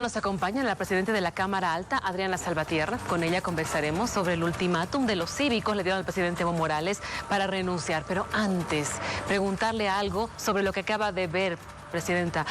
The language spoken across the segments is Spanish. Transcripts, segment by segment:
nos acompaña la presidenta de la Cámara Alta, Adriana Salvatierra. Con ella conversaremos sobre el ultimátum de los cívicos le dieron al presidente Evo Morales para renunciar. Pero antes, preguntarle algo sobre lo que acaba de ver, presidenta.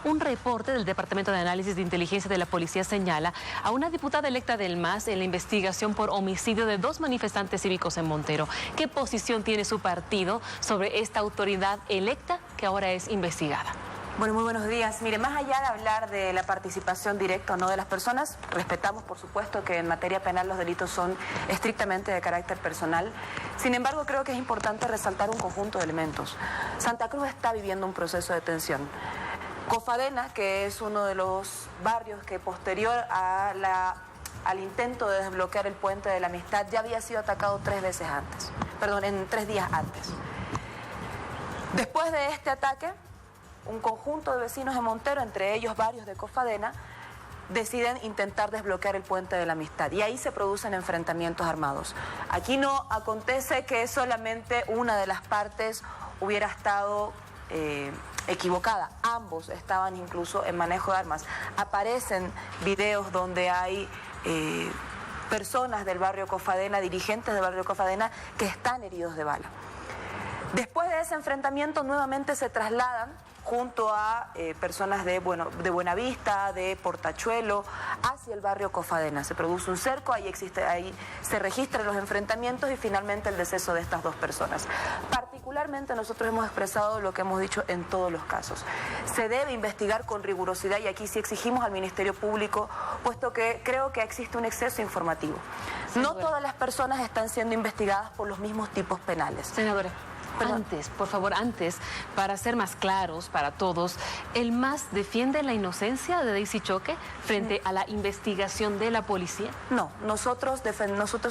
Un reporte del Departamento de Análisis de Inteligencia de la Policía señala a una diputada electa del MAS en la investigación por homicidio de 2 manifestantes cívicos en Montero. ¿Qué posición tiene su partido sobre esta autoridad electa que ahora es investigada? Bueno, muy buenos días. Mire, más allá de hablar de la participación directa o no de las personas, respetamos, por supuesto, que en materia penal los delitos son estrictamente de carácter personal. Sin embargo, creo que es importante resaltar un conjunto de elementos. Santa Cruz está viviendo un proceso de tensión. Cofadena, que es uno de los barrios que posterior al intento de desbloquear el puente de la Amistad, ya había sido atacado 3 veces antes. Perdón, en 3 días antes. Después de este ataque, un conjunto de vecinos de Montero, entre ellos varios de Cofadena, deciden intentar desbloquear el puente de la Amistad y ahí se producen enfrentamientos armados. Aquí no acontece que solamente una de las partes hubiera estado equivocada, ambos estaban incluso en manejo de armas. Aparecen videos donde hay personas del barrio Cofadena, dirigentes del barrio Cofadena, que están heridos de bala. Después de ese enfrentamiento nuevamente se trasladan junto a personas de Buenavista, de Portachuelo, hacia el barrio Cofadena. Se produce un cerco, ahí se registran los enfrentamientos y finalmente el deceso de estas 2 personas. Particularmente nosotros hemos expresado lo que hemos dicho en todos los casos. Se debe investigar con rigurosidad y aquí sí exigimos al Ministerio Público, puesto que creo que existe un exceso informativo. No todas las personas están siendo investigadas por los mismos tipos penales. Senadora. Antes, por favor, para ser más claros para todos, ¿el MAS defiende la inocencia de Daisy Choque frente a la investigación de la policía? No, nosotros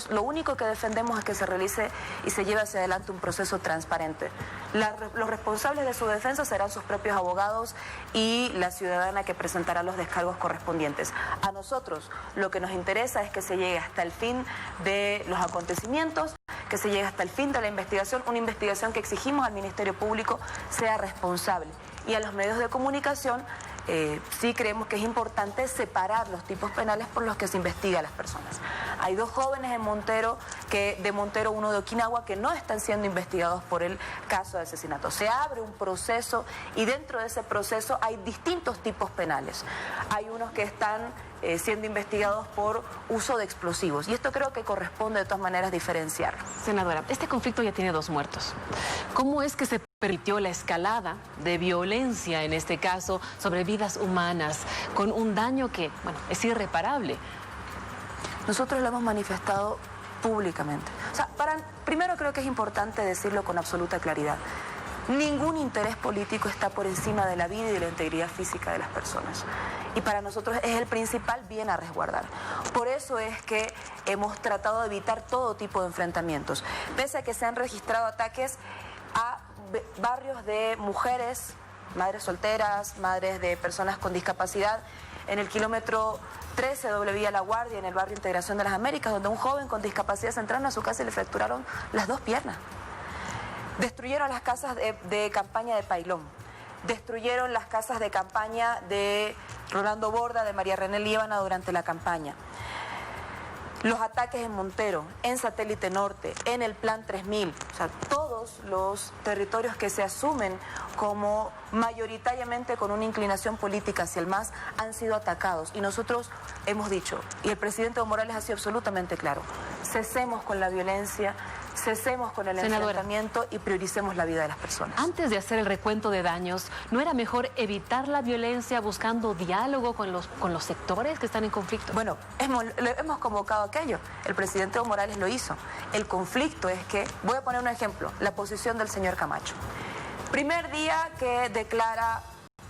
lo único que defendemos es que se realice y se lleve hacia adelante un proceso transparente. Los responsables de su defensa serán sus propios abogados y la ciudadana que presentará los descargos correspondientes. A nosotros lo que nos interesa es que se llegue hasta el fin de los acontecimientos, que se llegue hasta el fin de la investigación, una investigación que exigimos al Ministerio Público sea responsable. Y a los medios de comunicación sí creemos que es importante separar los tipos penales por los que se investiga a las personas. Hay 2 jóvenes en Montero, de Montero, uno de Okinawa, que no están siendo investigados por el caso de asesinato. Se abre un proceso y dentro de ese proceso hay distintos tipos penales. Hay unos que están siendo investigados por uso de explosivos. Y esto creo que corresponde de todas maneras diferenciar. Senadora, este conflicto ya tiene 2 muertos. ¿Cómo es que se permitió la escalada de violencia, en este caso, sobre vidas humanas, con un daño que, bueno, es irreparable? Nosotros lo hemos manifestado públicamente. O sea, primero creo que es importante decirlo con absoluta claridad. Ningún interés político está por encima de la vida y de la integridad física de las personas. Y para nosotros es el principal bien a resguardar. Por eso es que hemos tratado de evitar todo tipo de enfrentamientos. Pese a que se han registrado ataques a barrios de mujeres, madres solteras, madres de personas con discapacidad, en el kilómetro 13 doble vía La Guardia, en el barrio Integración de las Américas, donde un joven con discapacidad se entraron a su casa y le fracturaron las 2 piernas. Destruyeron las casas de campaña de Pailón, destruyeron las casas de campaña de Rolando Borda, de María René Líbana durante la campaña. Los ataques en Montero, en Satélite Norte, en el Plan 3000, o sea, todos los territorios que se asumen como mayoritariamente con una inclinación política hacia el MAS han sido atacados. Y nosotros hemos dicho, y el presidente Evo Morales ha sido absolutamente claro, cesemos con la violencia, cesemos con el enfrentamiento y prioricemos la vida de las personas. Antes de hacer el recuento de daños, ¿no era mejor evitar la violencia buscando diálogo con los sectores que están en conflicto? Bueno, hemos convocado aquello. El presidente Evo Morales lo hizo. El conflicto es que, voy a poner un ejemplo, la posición del señor Camacho. Primer día que declara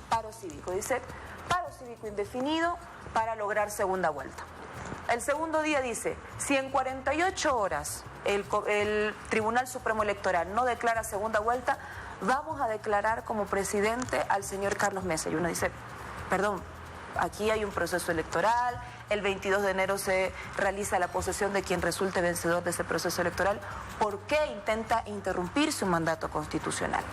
paro cívico. Dice, paro cívico indefinido para lograr segunda vuelta. El segundo día dice, si en 48 horas el Tribunal Supremo Electoral no declara segunda vuelta, vamos a declarar como presidente al señor Carlos Mesa. Y uno dice, perdón, aquí hay un proceso electoral, el 22 de enero se realiza la posesión de quien resulte vencedor de ese proceso electoral. ¿Por qué intenta interrumpir su mandato constitucional?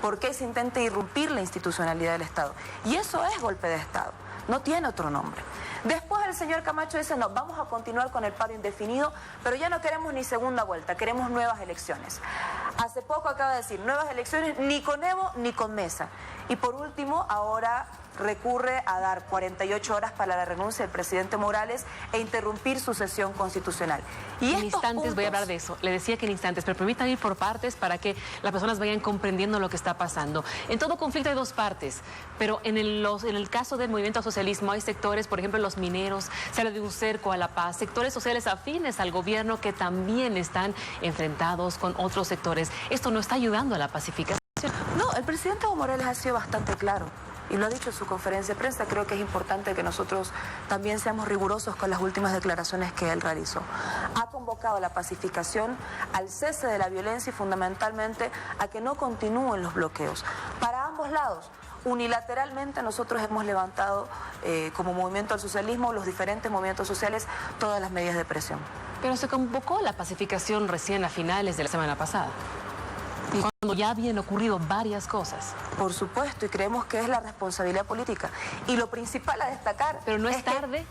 ¿Por qué se intenta irrumpir la institucionalidad del Estado? Y eso es golpe de Estado. no tiene otro nombre. Después el señor Camacho dice, no, vamos a continuar con el paro indefinido, pero ya no queremos ni segunda vuelta, queremos nuevas elecciones. Hace poco acaba de decir, nuevas elecciones ni con Evo ni con Mesa. Y por último, ahora recurre a dar 48 horas para la renuncia del presidente Morales e interrumpir su sesión constitucional. Y en instantes voy a hablar de eso. Le decía que en instantes, pero permítanme ir por partes para que las personas vayan comprendiendo lo que está pasando. En todo conflicto hay dos partes, pero en el caso del movimiento al socialismo hay sectores, por ejemplo, los mineros, se habla de un cerco a la paz, sectores sociales afines al gobierno que también están enfrentados con otros sectores. Esto no está ayudando a la pacificación. No, el presidente Evo Morales ha sido bastante claro. Y lo ha dicho en su conferencia de prensa. Creo que es importante que nosotros también seamos rigurosos con las últimas declaraciones que él realizó. Ha convocado a la pacificación, al cese de la violencia y fundamentalmente a que no continúen los bloqueos. Para ambos lados, unilateralmente nosotros hemos levantado como movimiento al socialismo, los diferentes movimientos sociales, todas las medidas de presión. Pero se convocó la pacificación recién a finales de la semana pasada, cuando ya habían ocurrido varias cosas. Por supuesto, y creemos que es la responsabilidad política. Y lo principal a destacar... Pero no es tarde.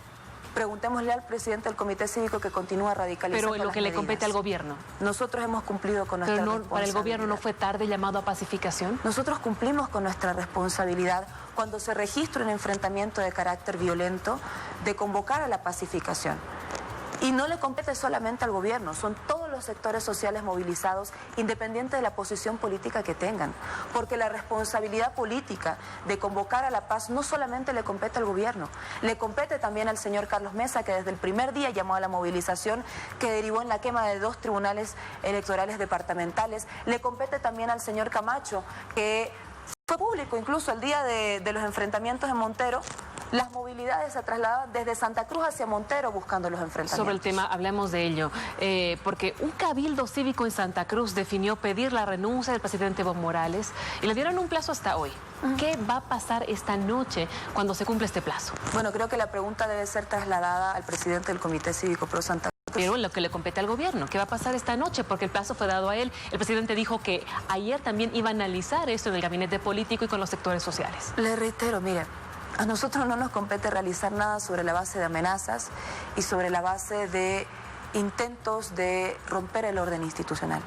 Preguntémosle al presidente del Comité Cívico que continúa radicalizando. Pero en lo que le compete al gobierno. Nosotros hemos cumplido con nuestra responsabilidad. ¿Para el gobierno no fue tarde llamado a pacificación? Nosotros cumplimos con nuestra responsabilidad cuando se registra un enfrentamiento de carácter violento de convocar a la pacificación. Y no le compete solamente al gobierno, son todos los sectores sociales movilizados, independiente de la posición política que tengan. Porque la responsabilidad política de convocar a la paz no solamente le compete al gobierno, le compete también al señor Carlos Mesa, que desde el primer día llamó a la movilización, que derivó en la quema de 2 tribunales electorales departamentales. Le compete también al señor Camacho, que fue público incluso el día de los enfrentamientos en Montero. Las movilidades se trasladaban desde Santa Cruz hacia Montero buscando los enfrentamientos. Sobre el tema, hablemos de ello, porque un cabildo cívico en Santa Cruz definió pedir la renuncia del presidente Evo Morales y le dieron un plazo hasta hoy. ¿Qué va a pasar esta noche cuando se cumple este plazo? Bueno, creo que la pregunta debe ser trasladada al presidente del Comité Cívico Pro Santa Cruz. Pero lo que le compete al gobierno, ¿qué va a pasar esta noche? Porque el plazo fue dado a él. El presidente dijo que ayer también iba a analizar esto en el gabinete político y con los sectores sociales. Le reitero, mire, a nosotros no nos compete realizar nada sobre la base de amenazas y sobre la base de intentos de romper el orden institucional.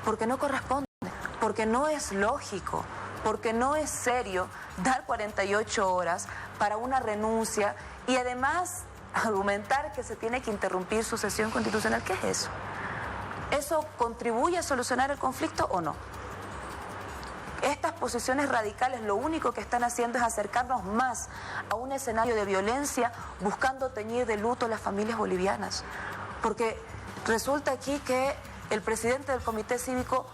Porque no corresponde, porque no es lógico, porque no es serio dar 48 horas para una renuncia y además argumentar que se tiene que interrumpir su sesión constitucional. ¿Qué es eso? ¿Eso contribuye a solucionar el conflicto o no? Estas posiciones radicales lo único que están haciendo es acercarnos más a un escenario de violencia, buscando teñir de luto a las familias bolivianas. Porque resulta aquí que el presidente del Comité Cívico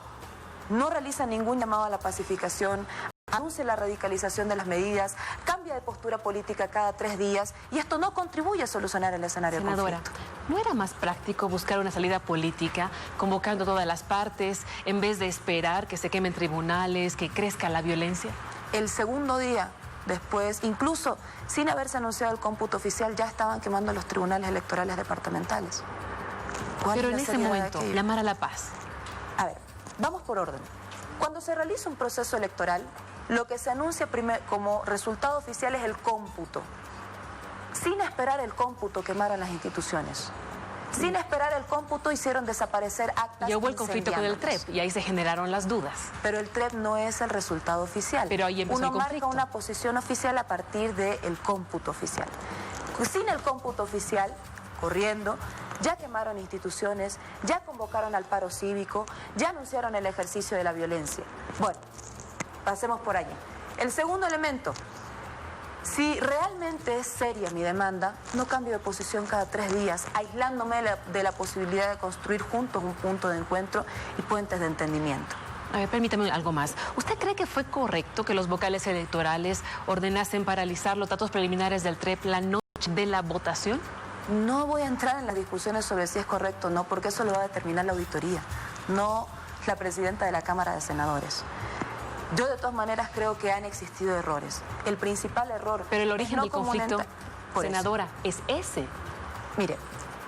no realiza ningún llamado a la pacificación, anuncia la radicalización de las medidas, cambia de postura política cada 3 días y esto no contribuye a solucionar el escenario del conflicto. Senadora, ¿no era más práctico buscar una salida política, convocando a todas las partes, en vez de esperar que se quemen tribunales, que crezca la violencia? El segundo día después, incluso sin haberse anunciado el cómputo oficial, ya estaban quemando los tribunales electorales departamentales. Pero en ese momento, llamar a la paz. A ver, vamos por orden. Cuando se realiza un proceso electoral, lo que se anuncia como resultado oficial es el cómputo. Sin esperar el cómputo quemaron las instituciones. Sin esperar el cómputo hicieron desaparecer actas. Ya hubo el conflicto con el TREP y ahí se generaron las dudas. Pero el TREP no es el resultado oficial. Pero ahí empezó el conflicto. Uno marca una posición oficial a partir del cómputo oficial. Sin el cómputo oficial, corriendo, ya quemaron instituciones, ya convocaron al paro cívico, ya anunciaron el ejercicio de la violencia. Bueno, pasemos por allí. El segundo elemento, si realmente es seria mi demanda, no cambio de posición cada 3 días, aislándome de la posibilidad de construir juntos un punto de encuentro y puentes de entendimiento. A ver, permítame algo más. ¿Usted cree que fue correcto que los vocales electorales ordenasen paralizar los datos preliminares del TREP la noche de la votación? No voy a entrar en las discusiones sobre si es correcto o no, porque eso lo va a determinar la auditoría, no la presidenta de la Cámara de Senadores. Yo de todas maneras creo que han existido errores. El principal error... Pero el origen del conflicto, senadora, es ese. Mire,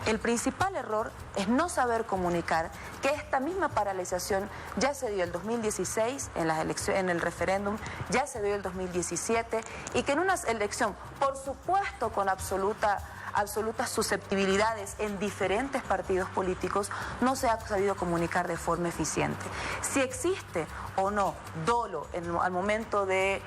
El principal error es no saber comunicar que esta misma paralización ya se dio el 2016 en las elecciones, en el referéndum, ya se dio el 2017 y que en una elección, por supuesto con absolutas susceptibilidades en diferentes partidos políticos, no se ha sabido comunicar de forma eficiente. Si existe o no dolo al momento de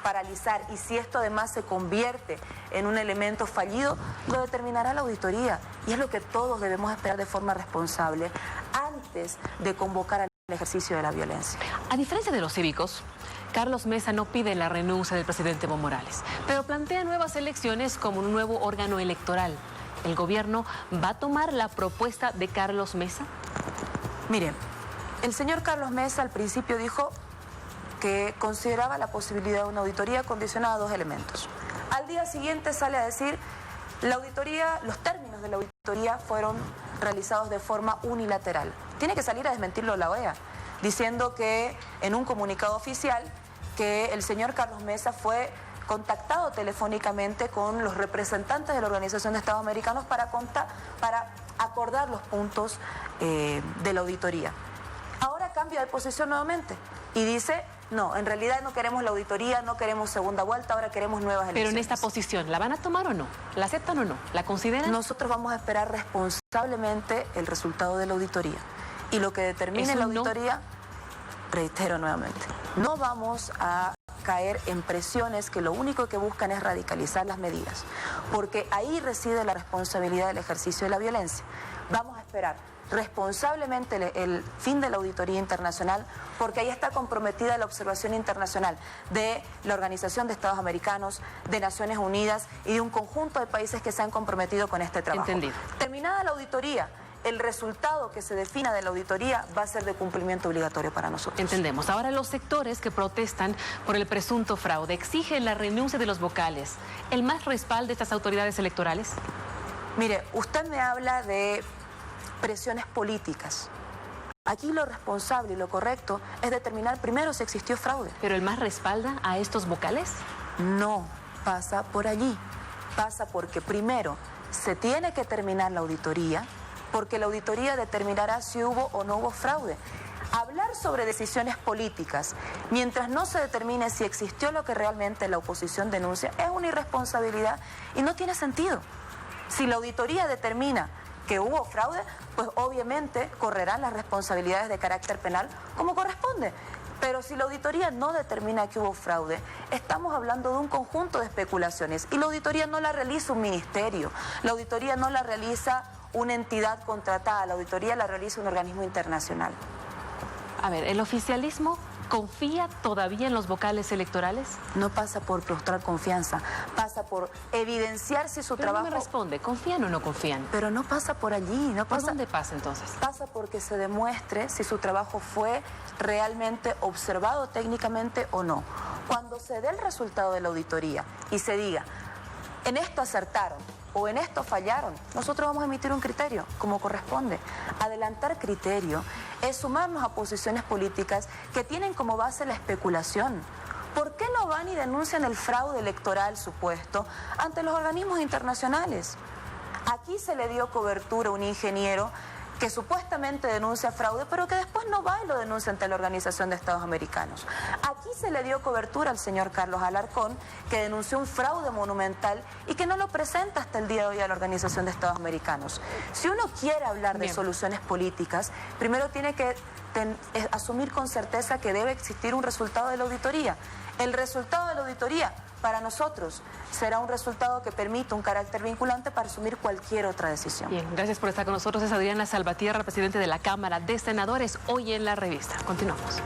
paralizar y si esto además se convierte en un elemento fallido, lo determinará la auditoría y es lo que todos debemos esperar de forma responsable antes de convocar al ejercicio de la violencia. A diferencia de los cívicos, Carlos Mesa no pide la renuncia del presidente Evo Morales, pero plantea nuevas elecciones como un nuevo órgano electoral. ¿El gobierno va a tomar la propuesta de Carlos Mesa? Mire, el señor Carlos Mesa al principio dijo que consideraba la posibilidad de una auditoría condicionada a dos elementos. Al día siguiente sale a decir, la auditoría, los términos de la auditoría fueron realizados de forma unilateral. Tiene que salir a desmentirlo la OEA, diciendo que en un comunicado oficial que el señor Carlos Mesa fue contactado telefónicamente con los representantes de la Organización de Estados Americanos para acordar los puntos de la auditoría. Ahora cambia de posición nuevamente y dice, no, en realidad no queremos la auditoría, no queremos segunda vuelta, ahora queremos nuevas elecciones. Pero en esta posición, ¿la van a tomar o no? ¿La aceptan o no? ¿La consideran? Nosotros vamos a esperar responsablemente el resultado de la auditoría. Y lo que determine la auditoría, reitero nuevamente, no vamos a caer en presiones que lo único que buscan es radicalizar las medidas, porque ahí reside la responsabilidad del ejercicio de la violencia. Vamos a esperar responsablemente el fin de la auditoría internacional, porque ahí está comprometida la observación internacional de la Organización de Estados Americanos, de Naciones Unidas y de un conjunto de países que se han comprometido con este trabajo. Entendido. Terminada la auditoría, el resultado que se defina de la auditoría va a ser de cumplimiento obligatorio para nosotros. Entendemos. Ahora los sectores que protestan por el presunto fraude exigen la renuncia de los vocales. ¿El MAS respalda estas autoridades electorales? Mire, usted me habla de presiones políticas. Aquí lo responsable y lo correcto es determinar primero si existió fraude. ¿Pero el MAS respalda a estos vocales? No pasa por allí. Pasa porque primero se tiene que terminar la auditoría, porque la auditoría determinará si hubo o no hubo fraude. Hablar sobre decisiones políticas mientras no se determine si existió lo que realmente la oposición denuncia es una irresponsabilidad y no tiene sentido. Si la auditoría determina que hubo fraude, pues obviamente correrán las responsabilidades de carácter penal como corresponde. Pero si la auditoría no determina que hubo fraude, estamos hablando de un conjunto de especulaciones y la auditoría no la realiza un ministerio, la auditoría no la realiza una entidad contratada, la auditoría la realiza un organismo internacional. A ver, ¿el oficialismo confía todavía en los vocales electorales? No pasa por mostrar confianza, pasa por evidenciar si su trabajo... No me responde, ¿confían o no confían? Pero no pasa por allí, no pasa... ¿Por dónde pasa entonces? Pasa porque se demuestre si su trabajo fue realmente observado técnicamente o no. Cuando se dé el resultado de la auditoría y se diga, en esto acertaron o en esto fallaron, nosotros vamos a emitir un criterio, como corresponde. Adelantar criterio es sumarnos a posiciones políticas que tienen como base la especulación. ¿Por qué no van y denuncian el fraude electoral supuesto ante los organismos internacionales? Aquí se le dio cobertura a un ingeniero que supuestamente denuncia fraude, pero que después no va y lo denuncia ante la Organización de Estados Americanos. Aquí se le dio cobertura al señor Carlos Alarcón, que denunció un fraude monumental y que no lo presenta hasta el día de hoy a la Organización de Estados Americanos. Si uno quiere hablar de soluciones políticas, primero tiene que asumir con certeza que debe existir un resultado de la auditoría. El resultado de la auditoría, para nosotros, será un resultado que permita un carácter vinculante para asumir cualquier otra decisión. Bien, gracias por estar con nosotros. Es Adriana Salvatierra, presidente de la Cámara de Senadores, hoy en La Revista. Continuamos.